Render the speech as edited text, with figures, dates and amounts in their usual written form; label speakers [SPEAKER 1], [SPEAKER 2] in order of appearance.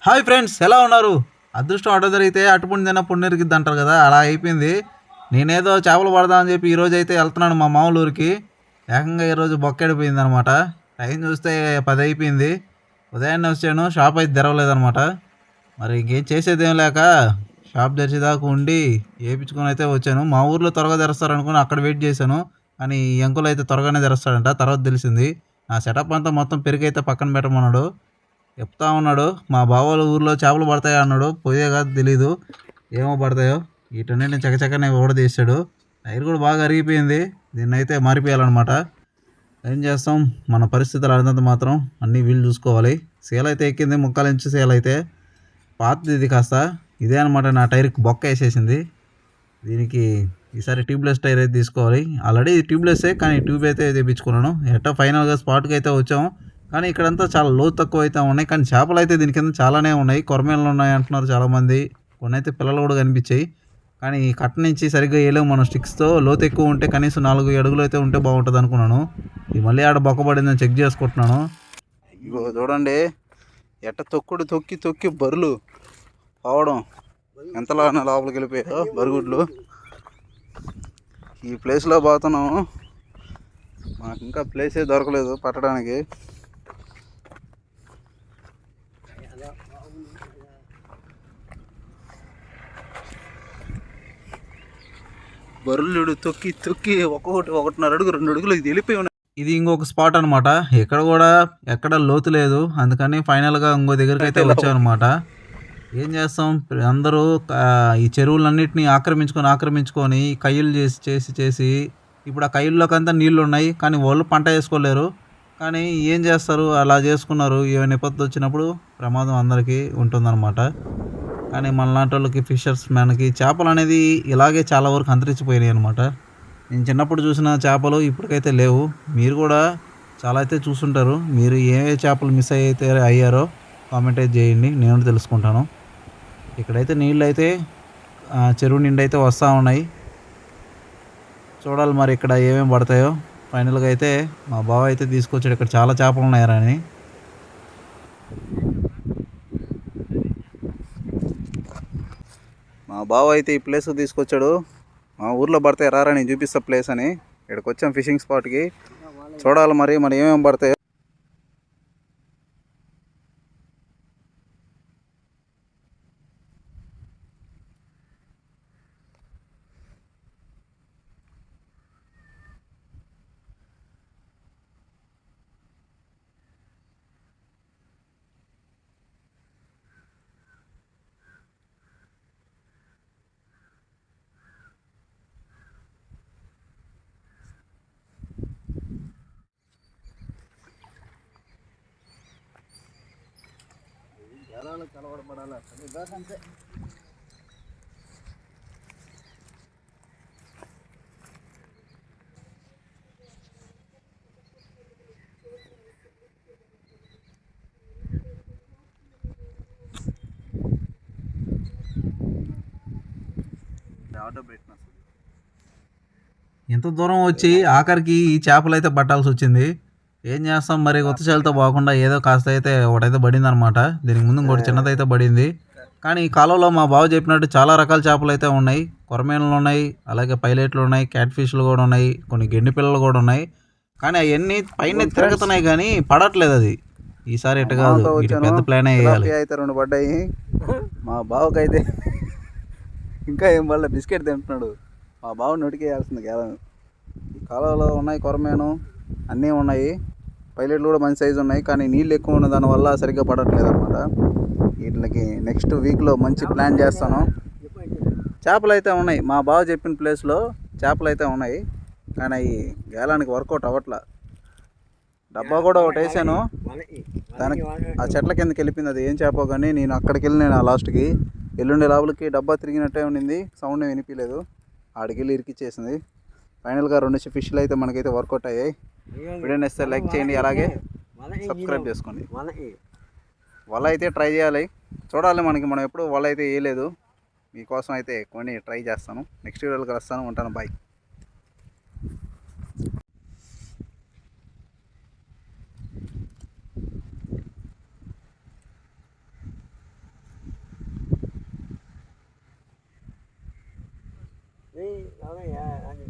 [SPEAKER 1] Hi friends, ఎలా ఉన్నారు? అదృష్టం అటు జరిగితే అటుపుండి తిన్న పుణ్యరికిద్ది అంటారు కదా, అలా అయిపోయింది. నేనేదో చేపలు పడదామని చెప్పి ఈరోజు అయితే వెళ్తున్నాను మా మామూలు ఊరికి. ఏకంగా ఈరోజు బొక్కెడిపోయింది అనమాట. టైం చూస్తే 10 అయిపోయింది. ఉదయాన్నే వచ్చాను, షాప్ అయితే తెరవలేదనమాట. మరి ఇంకేం చేసేదేం లేక షాప్ తెరిచేదాకా ఉండి వేయించుకొని అయితే వచ్చాను. మా ఊర్లో త్వరగా తెరుస్తారనుకుని అక్కడ వెయిట్ చేశాను. కానీ ఈ అంకుల్ అయితే త్వరగానే తెరుస్తాడంట, తర్వాత తెలిసింది. నా సెటప్ అంతా మొత్తం పెరిగైతే పక్కన పెట్టమన్నాడు. చెప్తా ఉన్నాడు, మా బావోళ్ళ ఊర్లో చేపలు పడతాయి అన్నాడు. పోయే కాదు తెలీదు, ఏమో పడతాయో. వీటన్నిటిని చకచకనే తీసాడు. టైర్ కూడా బాగా అరిగిపోయింది. దీన్ని అయితే మారిపోయాలన్నమాట. ఏం చేస్తాం, మన పరిస్థితులు అడినంత మాత్రం అన్నీ వీళ్ళు చూసుకోవాలి. సేల్ అయితే ఎక్కింది, ముక్కాలు ఇంచు సేల్ అయితే. పాతది ఇది కాస్త. ఇదే అనమాట, నా టైర్కి బొక్క వేసేసింది. దీనికి ఈసారి ట్యూబ్లెస్ టైర్ అయితే తీసుకోవాలి. ఆల్రెడీ ట్యూబ్లెస్సే, కానీ ట్యూబ్ అయితే తెప్పించుకున్నాను. ఎట్టో ఫైనల్గా స్పాట్కి అయితే వచ్చాము. కానీ ఇక్కడంతా చాలా లోతు తక్కువ అయితే ఉన్నాయి. కానీ చేపలు అయితే దీని కింద చాలానే ఉన్నాయి. కొరమేళ్ళు ఉన్నాయి అంటున్నారు చాలామంది. కొన్ని అయితే పిల్లలు కూడా కనిపించాయి. కానీ ఈ కట్ట నుంచి సరిగ్గా వేయలేము మనం స్టిక్స్తో. లోతు ఎక్కువ ఉంటే కనీసం 4 అడుగులు అయితే ఉంటే బాగుంటుంది అనుకున్నాను. ఇది మళ్ళీ ఆడ బొక్కబడిందని చెక్ చేసుకుంటున్నాను. ఇగో చూడండి, ఎట్ట తొక్కి తొక్కి బరులు పోవడం ఎంతలా లోపలికి వెళ్ళిపోయాయో బరుగుడ్లు. ఈ ప్లేస్లో పోతున్నాము. మాకు ఇంకా ప్లేసే దొరకలేదు పట్టడానికి. బరులుడు తొక్కి తొక్కి ఒక్కొక్కటి 1.5 అడుగు 2 అడుగులు ఇది వెళ్ళిపోయి ఉన్నాయి. ఇది ఇంకొక స్పాట్ అనమాట. ఇక్కడ కూడా ఎక్కడ లోతు లేదు. అందుకని ఫైనల్గా ఇంకో దగ్గరికి అయితే వచ్చామన్నమాట. ఏం చేస్తాం, అందరూ ఈ చెరువులన్నింటినీ ఆక్రమించుకొని కయ్యలు చేసి ఇప్పుడు ఆ కయ్యల్లోకంతా నీళ్లు ఉన్నాయి. కానీ వాళ్ళు పంట వేసుకోలేరు. కానీ ఏం చేస్తారు, అలా చేసుకున్నారు. ఏమైనా విపత్తు వచ్చినప్పుడు ప్రమాదం అందరికీ ఉంటుందన్నమాట. కానీ మనలాంటి వాళ్ళకి, ఫిషర్స్ మ్యాన్కి చేపలు అనేది ఇలాగే చాలా వరకు అంతరించిపోయినాయి అనమాట. నేను చిన్నప్పుడు చూసిన చేపలు ఇప్పటికైతే లేవు. మీరు కూడా చాలా అయితే చూసుంటారు. మీరు ఏ చేపలు మిస్ అయితే అయ్యారో కామెంట్ అయితే చేయండి, నేను తెలుసుకుంటాను. ఇక్కడైతే నీళ్ళు అయితే చెరువు నిండి అయితే వస్తూ ఉన్నాయి. చూడాలి మరి ఇక్కడ ఏమేమి పడతాయో. ఫైనల్గా అయితే మా బావ అయితే తీసుకొచ్చాడు, ఇక్కడ చాలా చేపలు ఉన్నాయని. మా బావ అయితే ఈ ప్లేస్ తీసుకొచ్చాడు. మా ఊర్లో పడతాయి రారా, నేను చూపిస్తా ప్లేస్ అని. ఇక్కడికి వచ్చాం ఫిషింగ్ స్పాట్కి. చూడాలి మరి ఏమేమి పడతాయో. కలవడబడాలి అంతే. ఎంత దూరం వచ్చి ఆఖరికి ఈ చేపలు అయితే పట్టాల్సి వచ్చింది. ఏం చేస్తాం మరి, కొత్త చేలతో పోకుండా ఏదో కాస్త అయితే ఒకటైతే పడింది అనమాట. దీనికి ముందు ఇంకోటి చిన్నదైతే పడింది. కానీ ఈ కాలంలో మా బావ చెప్పినట్టు చాలా రకాల చేపలు అయితే ఉన్నాయి. కొరమేన్లు ఉన్నాయి, అలాగే పైలెట్లు ఉన్నాయి, క్యాట్ ఫిష్లు కూడా ఉన్నాయి, కొన్ని గెండి పిల్లలు కూడా ఉన్నాయి. కానీ అవన్నీ పైన తిరుగుతున్నాయి కానీ పడట్లేదు. అది ఈసారి ఎట్ట కాదు, పెద్ద ప్లాన్ వేయాలి. అయితే 2 పడ్డాయి. మా బావకైతే ఇంకా ఏం పడలే, బిస్కెట్ తింటున్నాడు. మా బావ నొటికేయాల్సింది కేవలం. ఈ కాలంలో ఉన్నాయి కొరమేను, అన్నీ ఉన్నాయి. పైలెట్లు కూడా మంచి సైజు ఉన్నాయి. కానీ నీళ్ళు ఎక్కువ ఉన్న దానివల్ల సరిగ్గా పడట్లేదు అనమాట. వీటికి నెక్స్ట్ వీక్లో మంచి ప్లాన్ చేస్తాను. చేపలు అయితే ఉన్నాయి, మా బావ చెప్పిన ప్లేస్లో చేపలు అయితే ఉన్నాయి. కానీ అవి గేలానికి వర్కౌట్ అవ్వట్లా. డబ్బా కూడా ఒకటి వేసాను, దానికి ఆ చెట్ల కిందకి వెళ్ళిపోయింది. అది ఏం చేపో కానీ నేను అక్కడికి వెళ్ళినాను. ఆ లాస్ట్కి ఎల్లుండే లోపలికి డబ్బా తిరిగినట్టే ఉండింది, సౌండ్ వినిపించలేదు. ఆడికి వెళ్ళి ఇరికిచ్చేసింది. ఫైనల్గా 2 ఫిష్లు అయితే మనకైతే వర్కౌట్ అయ్యాయి. వీడియో నచ్చితే లైక్ చేయండి, అలాగే సబ్స్క్రైబ్ చేసుకోండి. వల అయితే ట్రై చేయాలి, చూడాలి. మనం ఎప్పుడు వల అయితే వేయలేదు. మీకోసం అయితే కొన్ని ట్రై చేస్తాను. నెక్స్ట్ వీడియోలో కలుస్తాను. ఉంటాను, బాయ్.
[SPEAKER 2] ఏయ్ రామయ్య అని